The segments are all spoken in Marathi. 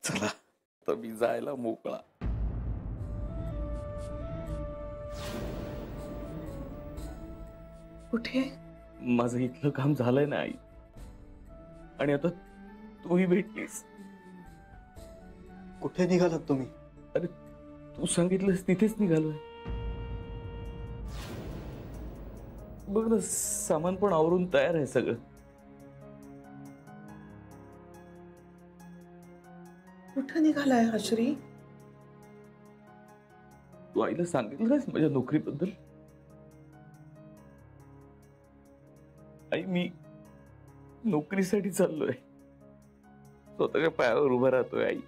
चला तर मी जायला मोकळा. कुठे? माझं इथलं काम झालंय ना आई, आणि आता तूही भेटलीस. कुठे निघालात तुम्ही? अरे तू सांगितलंस तिथेच निघालोय. बघ ना, सामान पण आवरून तयार आहे सगळं. कुठं निघालाय हा श्री? तू आईला सांगितलं नाहीस माझ्या नोकरीबद्दल? आई मी नोकरीसाठी चाललोय, स्वतःच्या पायावर उभा राहतोय आई.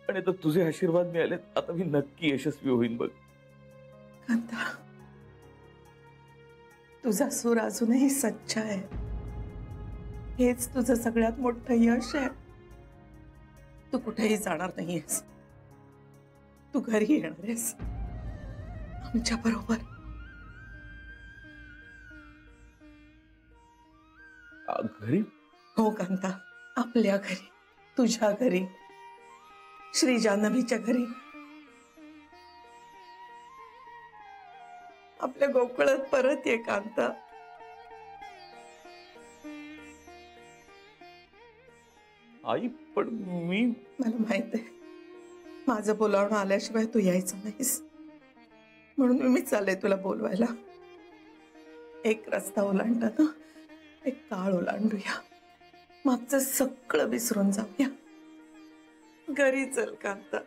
आणि आता तुझे आशीर्वाद मिळालेत, आता मी नक्की यशस्वी होईन बघ. कांता, तुझा सूर अजूनही सच्चा आहे. हेच तुझं सगळ्यात मोठं यश आहे. तू कुठेही जाणार नाहीयेस. तू घरी येणार आहेस आमच्या बरोबर. घरी? हो कांता, आपल्या घरी, तुझ्या घरी, श्री जान्हवीच्या घरी, आपल्या गोकुळात परत ये कांता. आई पण मी... मला माहित आहे, माझं बोलावणं आल्याशिवाय तू यायचं नाहीस, म्हणून मी चालले तुला बोलवायला. एक रस्ता ओलांडताना एक काळ ओलांडूया, मागचं सगळं विसरून जाऊया. घरी चल कांता.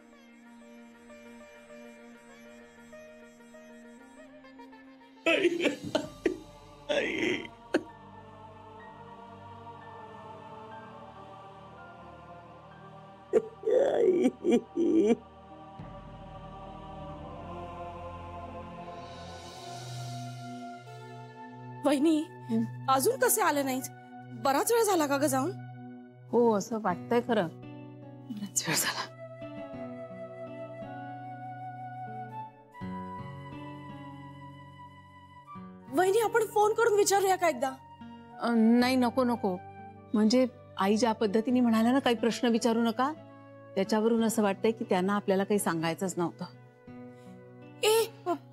आई वहिनी, अजून कसे आले नाहीत? बराच वेळ झाला का ग जाऊन? हो, असं वाटतंय खरं. बराच वेळ झाला. वहिनी, आपण फोन करून विचारूया का एकदा? नाही, नको नको. म्हणजे आई ज्या पद्धतीने म्हणाल्या ना, काही प्रश्न विचारू नका, त्याच्यावरून असं वाटतंय की त्यांना आपल्याला काही सांगायचंच नव्हतं.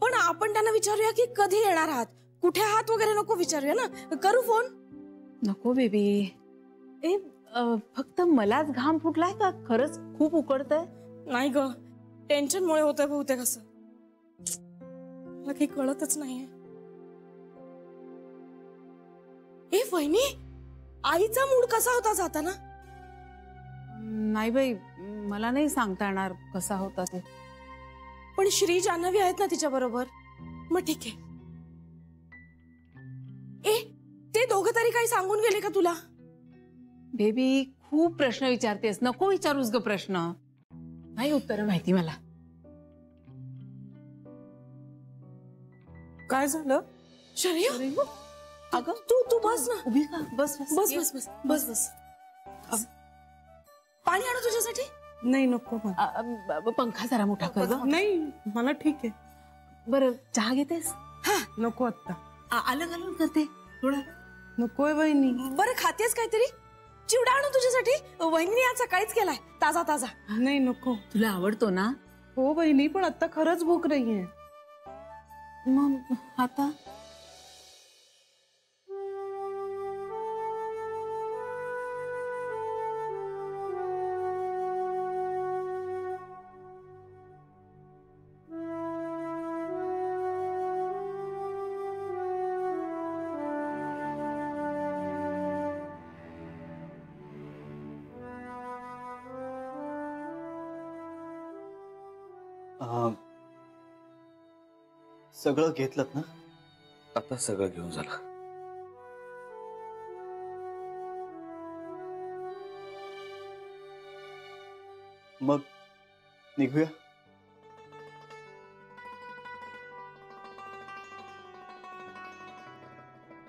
पण आपण त्यांना विचारूया की कधी येणार आहात, कुठे आहात वगैरे नको विचारूया ना. करू फोन? नको बेबी. फक्त मलाच घाम फुटलाय का खरंच खूप उकडतंय? नाही ग, टेन्शनमुळे होतंय बहुतेक असं. मला काही कळतच नाहीये. वहिनी, आईचा मूड कसा होता जाताना? नाही बाई, मला नाही सांगता येणार कसा होता ते. पण श्री जान्हवी आहेत ना तिच्या बरोबर, मग ठीक आहे. ते दोघं तरी काही सांगून गेले का तुला? बेबी, खूप प्रश्न विचारतेस, नको विचारूस ग प्रश्न. नाही उत्तर माहिती मला. काय झालं? शर्य, अगं तू बस ना. उभी का? बस बस बस बस बस बस. पाणी आणू तुझ्यासाठी? नाही, नको. पंखा जरा मोठा कर ग. नाही, मला ठीक आहे. बरं, चहा घेतेस? हा, नको आता. अलग अलग करते थोडं. नकोय वहिनी. बरं, खातेस काहीतरी? चिवडा आणू तुझ्यासाठी? वहिनीने आज सकाळीच केलाय, ताजा ताजा. नाही, नको. तुला आवडतो ना? हो वहिनी, पण आता खरंच भूक नाहीये. मग आता सगळं घेतलं ना? आता सगळं घेऊन झालं. मग निघूया.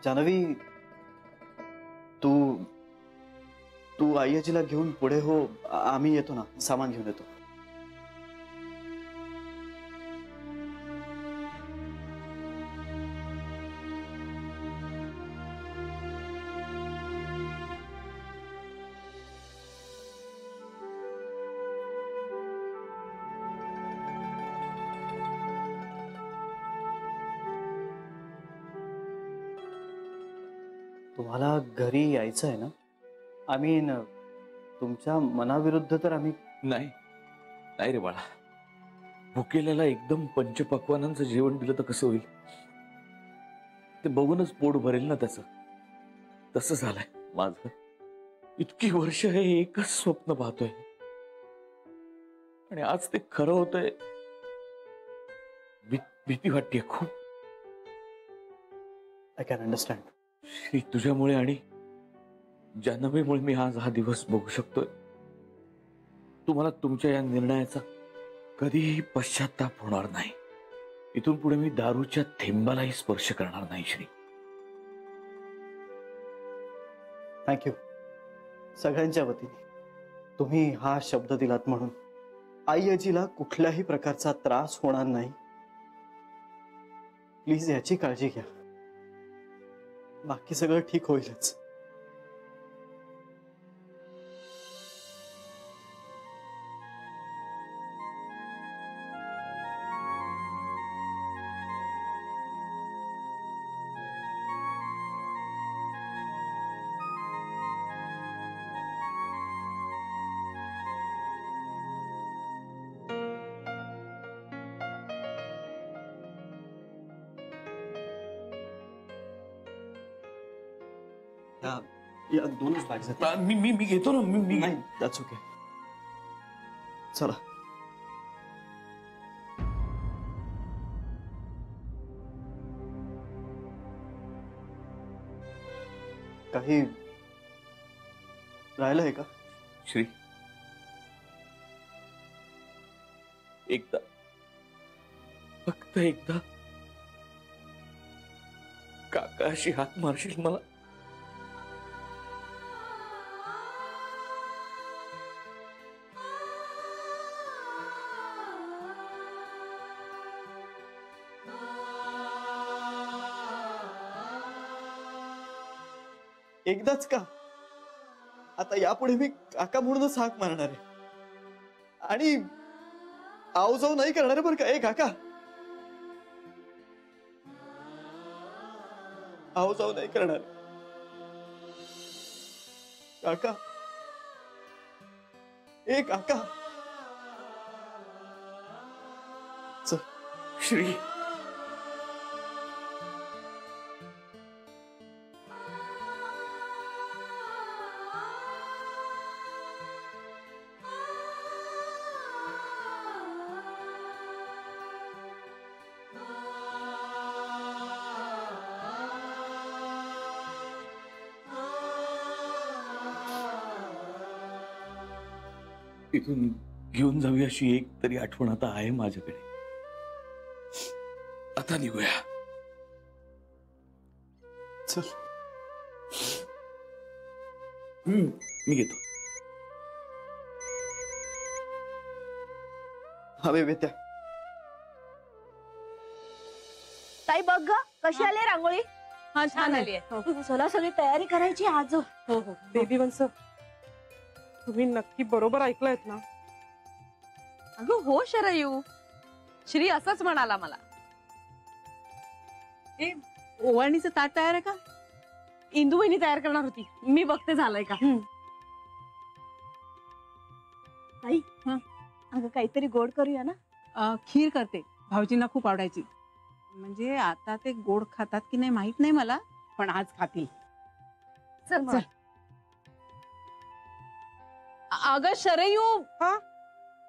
जान्हवी, तू आई आजीला घेऊन पुढे हो, आम्ही येतो ना, सामान घेऊन येतो. तुम्हाला घरी यायचं आहे ना? आय मीन तुमच्या मनाविरुद्ध तर आम्ही नाही नाही रे बाळा, भुकेल्याला एकदम पंचपक्वानांचं जेवण दिलं तर कसं होईल? ते बघूनच पोट भरेल ना त्याचं. तसं झालंय माझं. इतकी वर्ष हे एकच स्वप्न पाहतोय आणि आज ते खरं होतंय. भीती वाटते खूप. I can understand. श्री, तुझ्यामुळे आणि जान्हवीमुळे मी आज हा दिवस बघू शकतोय. तुम्हाला तुमच्या या निर्णयाचा कधीही पश्चाताप होणार नाही. इथून पुढे मी दारूच्या थेंबालाही स्पर्श करणार नाही श्री. थँक्यू सगळ्यांच्या वतीने. तुम्ही हा शब्द दिलात म्हणून आई आजीला कुठल्याही प्रकारचा त्रास होणार नाही. प्लीज याची काळजी घ्या. बाकी सगळं ठीक होईलच. या दोनच बॅग्स आहेत. मी घेतो ना. मी नाही, दॅट्स ओके. चला. काही राहिलं आहे का? श्री, एकदा, फक्त एकदा काकाशी हाक मारशील मला? एकदाच का? आता यापुढे मी काका म्हणूनच हाक मारणार आहे आणि आव जाऊ नाही करणार बरं का. ए काका, आव जाऊ नाही करणार काका. ए काका. चल. श्री, इथून घेऊन जावी अशी एक तरी आठवण आता आहे माझ्याकडे. आता निघूया. चल. मी घेतो. हवे वेत्या. ताई बघ ग कशी आली रांगोळी. हा, छान आली. चला सगळी तयारी करायची आज. हो हो बेबी वंस, तुम्ही नक्की बरोबर ऐकलंयत ना? अगं हो शरयू, श्री असंच म्हणाला मला. ए, ओवाळणीचं ताट तयार आहे का? इंदू वहिनी तयार करणार होती, मी बघते झालंय का. ताई अगं काहीतरी गोड करूया ना. खीर करते, भाऊजींना खूप आवडायची. म्हणजे आता ते गोड खातात की नाही माहित नाही मला, पण आज खातील. चल मग. अगं शरयू, हा?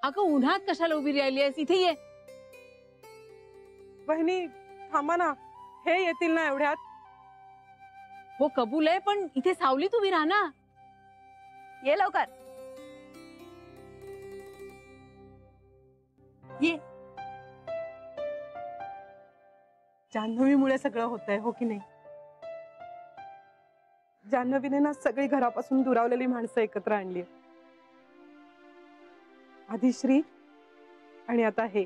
अगं उन्हात कशाला उभी राहिली आहेस? इथे ये. वहिनी थांबा ना, हे येतील ना एवढ्यात? हो कबूल आहे, पण इथे सावलीत उभी राहा ना. ये लवकर ये. जान्हवीमुळे सगळं होतंय, हो की नाही? जान्हवीने ना सगळी घरापासून दुरावलेली माणसं एकत्र आणली. आधी श्री आणि आता हे.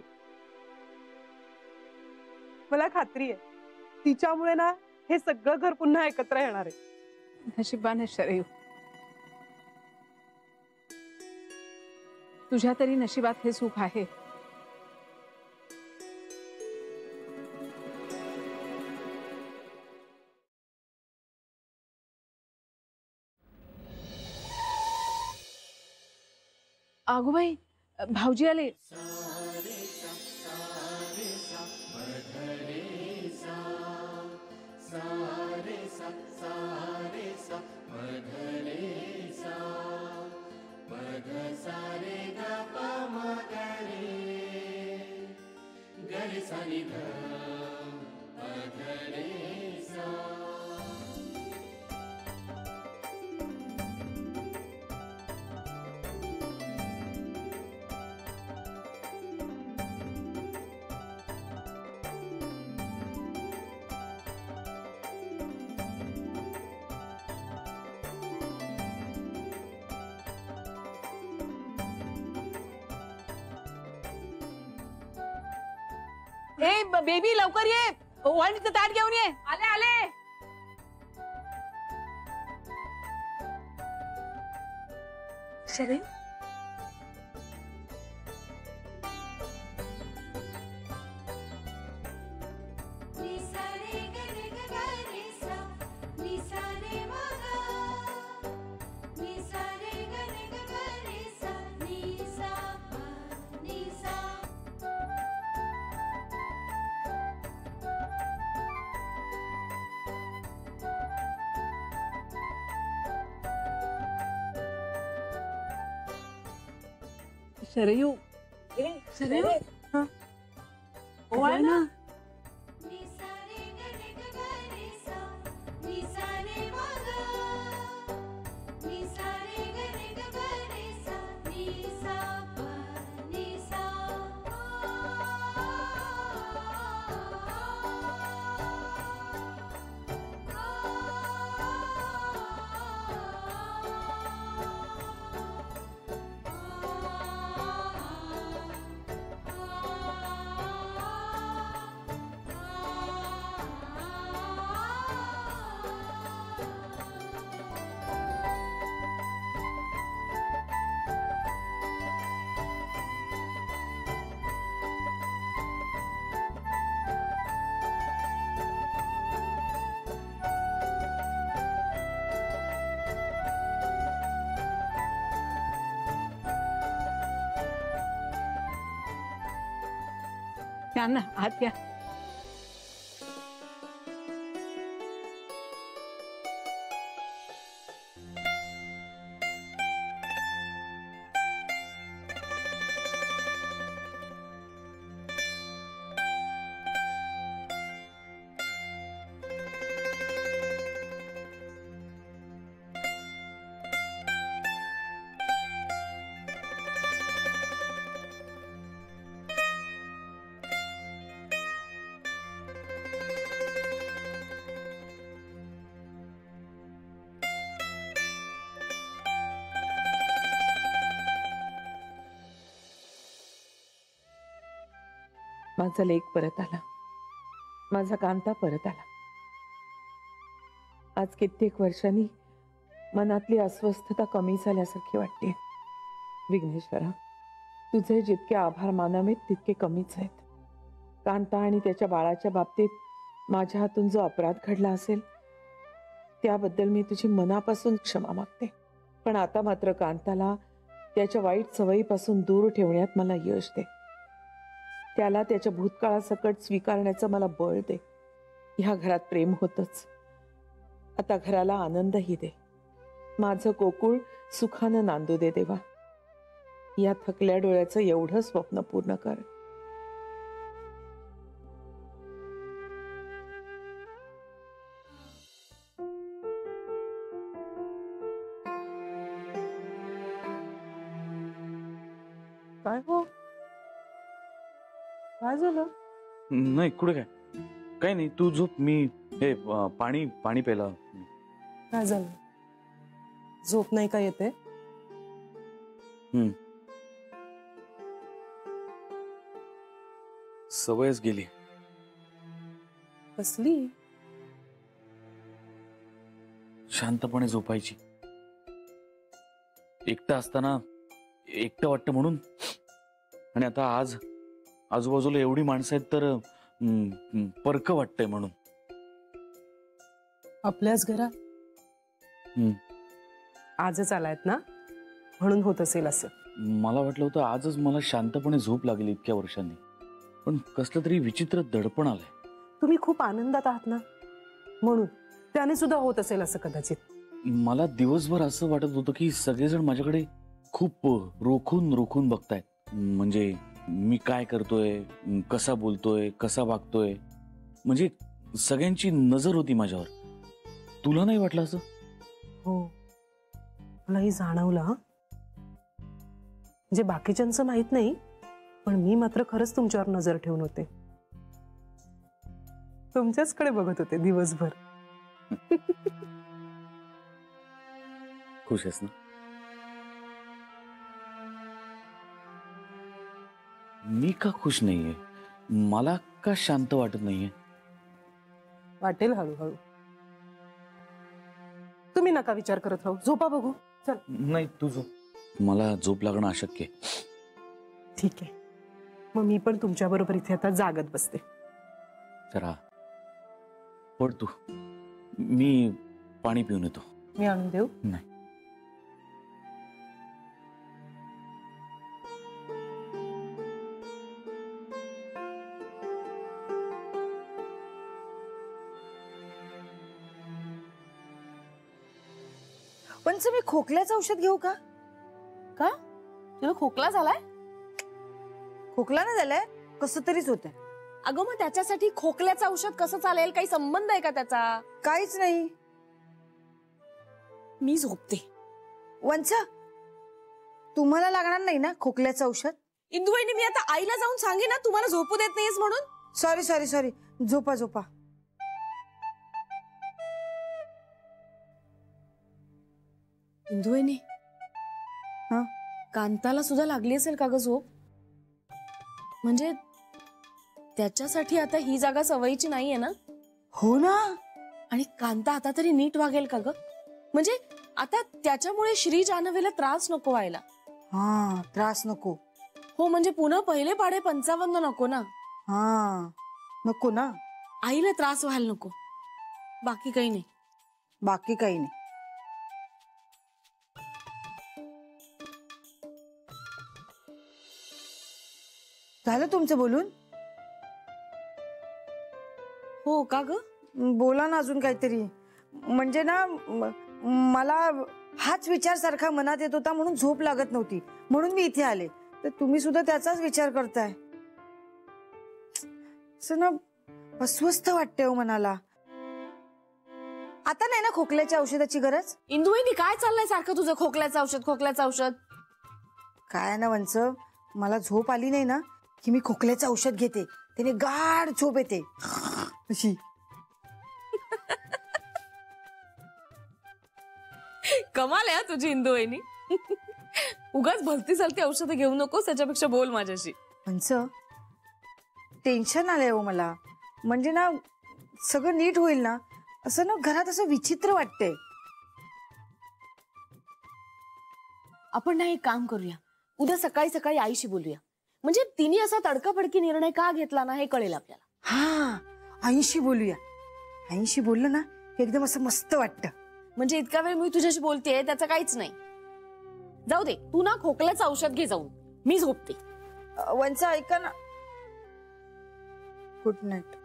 मला खात्री आहे तिच्यामुळे ना हे सगळं घर पुन्हा एकत्र येणार आहे. नशिबाने शरयू, तुझ्या तरी नशिबात हे सुख आहे. आगोबाई भाऊजी आले. ए बेबी लवकर ये, ओवाळणीचं ताट घेऊन ये. आले आले. शरे शरयू शरयू ओवाळ ना. या ना आत या. माझा लेक परत आला, माझा कांता परत आला. आज कित्येक वर्षांनी मनातली अस्वस्थता कमी झाल्यासारखी वाटते. विघ्नेश्वरा, तुझे जितके आभार मानावेत तितके कमीच आहेत. कांता आणि त्याच्या बाळाच्या बाबतीत माझ्या हातून जो अपराध घडला असेल त्याबद्दल मी तुझी मनापासून क्षमा मागते. पण आता मात्र कांताला त्याच्या वाईट सवयीपासून दूर ठेवण्यात मला यश दे. त्याला त्याच्या भूतकाळासकट स्वीकारण्याचं मला बळ दे. ह्या घरात प्रेम होतच, आता घराला आनंदही दे. माझं गोकुळ सुखानं नांदू दे देवा. या थकल्या डोळ्याचं एवढं स्वप्न पूर्ण कर. काय हो, काय झालं? नाही कुठे काय, काही नाही. तू झोप, मी हे पाणी पाणी प्यायला. काय झालं? झोप नाही का येते? सवयच गेली. कसली? शांतपणे झोपायची. एकटं असताना एकटं वाटतं म्हणून. आणि आता आज आजूबाजूला एवढी माणसं आहेत तर परक वाटतंय म्हणून. आपल्याच घरात आजच आलायत ना, म्हणून होत असेल असं. मला वाटलं होतं आजच मला शांतपणे झोप लागेल इतक्या वर्षांनी, पण कसलं तरी विचित्र दडपण आलंय. तुम्ही खूप आनंदात आहात ना, म्हणून त्याने सुद्धा होत असेल असं कदाचित. मला दिवसभर असं वाटत होतं की सगळेजण माझ्याकडे खूप रोखून रोखून बघतायत. म्हणजे मी काय करतोय, कसा बोलतोय, कसा वागतोय, म्हणजे सगळ्यांची नजर होती माझ्यावर. तुला नाही वाटलं असं? हो, मलाही जाणवलं. हं, म्हणजे बाकीच्यांचं माहित नाही, पण मी मात्र खरंच तुमच्यावर नजर ठेवून होते. तुमच्याचकडे बघत होते दिवसभर. खुश आहेस ना? मी का खुश नाहीये? मला का शांत वाटत नाहीये? वाटेल हळूहळू. तुम्ही नका विचार करत राहू, झोपा बघू. चल. नाही, तू झोप. मला झोप लागणं अशक्य आहे. ठीक आहे, मग मी पण तुमच्या बरोबर इथे आता जागत बसते. जरा पड तू, मी पाणी पिऊन येतो. मी आणून देऊ? नाही. पण मी खोकल्याचं औषध घेऊ का? का तुला खोकला झालाय? खोकला नाही झालाय, कसं तरीच होतंय. अगं मग त्याच्यासाठी खोकल्याचं औषध कसं चालेल? काही संबंध आहे का त्याचा? काहीच नाही. मी झोपते. वंचा, तुम्हाला लागणार नाही ना खोकल्याचं औषध? इंदुवहिनी, मी आता आईला जाऊन सांगे ना तुम्हाला झोपू देत नाहीस म्हणून. सॉरी सॉरी सॉरी, झोपा झोपा. इंदुवहिनी, हा, कांताला सुद्धा लागली असेल का ग झोप? म्हणजे त्याच्यासाठी आता ही जागा सवयीची नाहीये ना? हो ना. आणि कांता आता तरी नीट वागेल का ग? म्हणजे आता त्याच्यामुळे श्री जानवेला त्रास नको व्हायला. हा, त्रास नको. हो, म्हणजे पुन्हा पहिले पाढे 55 नको ना. हा, नको ना. आईला त्रास व्हायला नको, बाकी काही नाही. बाकी काही नाही. झालं तुमचं बोलून? हो का ग? बोला ना अजून काहीतरी. म्हणजे ना मला हाच विचार सारखा मनात येत होता, म्हणून झोप लागत नव्हती, म्हणून मी इथे आले. तर तुम्ही सुद्धा त्याचाच विचार करताय. असं ना अस्वस्थ वाटते हो मनाला. आता नाही ना खोकल्याच्या औषधाची गरज? इंदुवहिनी, काय चाललंय सारखं तुझं? खोकल्याचं औषध, खोकल्याचं औषध. काय ना वंच, मला झोप आली नाही ना की मी खोकल्याचं औषध घेते, त्याने गाढ झोप येते अशी. कमाल आहे तुझी इंदुवहिनी. उगाच भलती चालती औषधं घेऊ नकोस, त्याच्यापेक्षा बोल माझ्याशी. वंच, टेन्शन आलंय हो मला. म्हणजे ना सगळं नीट होईल ना, असं ना घरात असं विचित्र वाटतंय. आपण ना एक काम करूया, उद्या सकाळी सकाळी आईशी बोलूया. म्हणजे तिने असा तडकाफडकी निर्णय का घेतला ना हे कळेल आपल्याला. हा, आईशी बोलूया. आईशी बोललं ना एकदम असं मस्त वाटतं. म्हणजे इतका वेळ मी तुझ्याशी बोलतेय त्याचं काहीच नाही. जाऊ दे, तू ना खोकल्याचं औषध घे जाऊन, मी झोपते. वंचा ऐका ना. Good night.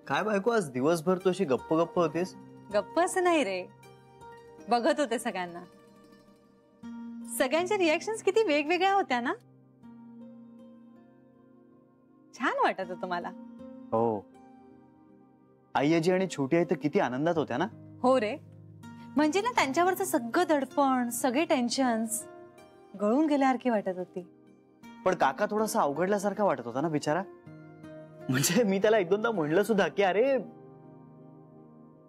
काय बायको, आज दिवसभर तू अशी गप्प गप्प होतीस? गप्प असं नाही रे, बघत होते सगळ्यांना. सगळ्यांच्या रिॲक्शन्स किती वेगवेगळ्या होत्या ना. छान वाटत होतं मला. हो, आई आजी आणि छोटी आई तर किती आनंदात होत्या ना. हो रे, म्हणजे ना त्यांच्यावरचं सगळं दडपण, सगळे टेन्शन्स गळून गेल्यासारखी वाटत होती. पण काका थोडासा अवघडल्यासारखा वाटत होता ना बिचारा. म्हणजे मी त्याला एक दोनदा म्हणलं सुद्धा की अरे,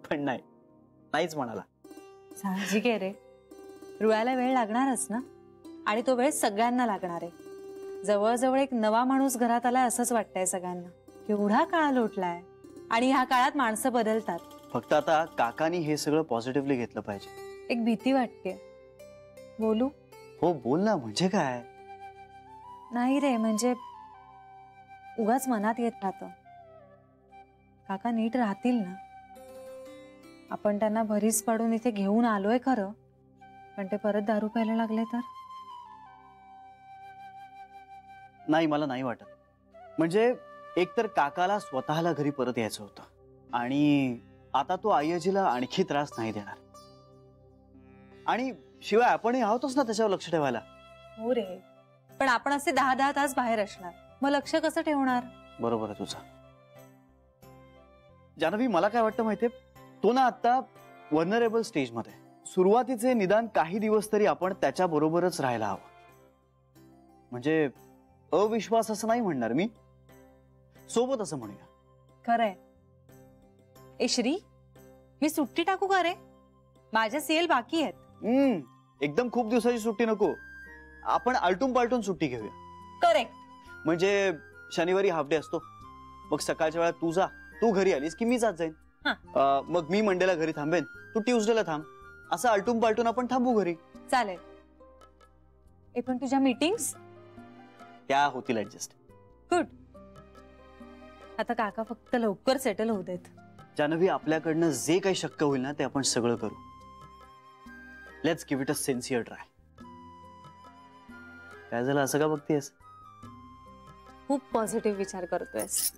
पण नाहीच म्हणाला. साहजिक आहे रे, रुळायला वेळ लागणारच ना, आणि तो वेळ सगळ्यांना लागणार आहे. जवळजवळ एक नवा माणूस घरात आलाय असंच वाटतंय सगळ्यांना. केवढा काळ लोटलाय आणि ह्या काळात माणसं बदलतात. फक्त आता काकानी हे सगळं पॉझिटिव्हली घेतलं पाहिजे. एक भीती वाटते. बोलू? हो बोल ना, म्हणजे काय? नाही रे, म्हणजे उगाच मनात येत राहतं. काका नीट राहतील ना? आपण त्यांना भरीस पाडून इथे घेऊन आलोय खरं, पण ते परत दारू प्यायला लागले तर? नाही, मला नाही वाटत. म्हणजे एकतर काकाला स्वतःला घरी परत यायचं होतं आणि आता तो आईजीला आणखी त्रास नाही देणार. आणि शिवाय आपणही आहोतच ना त्याच्यावर लक्ष ठेवायला. हो रे, पण आपण असे 10-10 तास बाहेर असणार, मग लक्ष कसं ठेवणार? बरोबर आहे तुझं. जान्हवी, मला काय वाटतं माहितीये, तो ना आता व्हर्नरेबल स्टेजमध्ये. सुरुवातीचे निदान काही दिवस तरी आपण त्याच्या बरोबरच राहायला हवं. म्हणजे अविश्वास असं नाही म्हणणार मी, सोबत असं म्हणूया. खरंय. ए श्री, मी सुट्टी टाकू का रे? माझ्या सीएल बाकी आहेत. एकदम खूप दिवसाची सुट्टी नको, आपण आलटून पालटून सुट्टी घेऊया. करेक्ट. म्हणजे शनिवारी हाफ डे असतो, मग सकाळच्या वेळा तू जा, तू घरी आलीस की मी जात जाईन. मग मी मंडेला घरी थांबेन, तू ट्युजडेला थांब, असं आलटून पालटून आपण थांबू घरी. चालेल. ए पण तुझ्या मीटिंग्स? त्या होतील ऍडजस्ट. गुड. आता काका फक्त लवकर सेटल होऊ देत. जान्हवी, आपल्याकडनं जे काही शक्य होईल ना ते आपण सगळं करू. Let's give it a sincere try. काय झालं, असं का बघतेस? खूप पॉझिटिव्ह विचार करतोयस.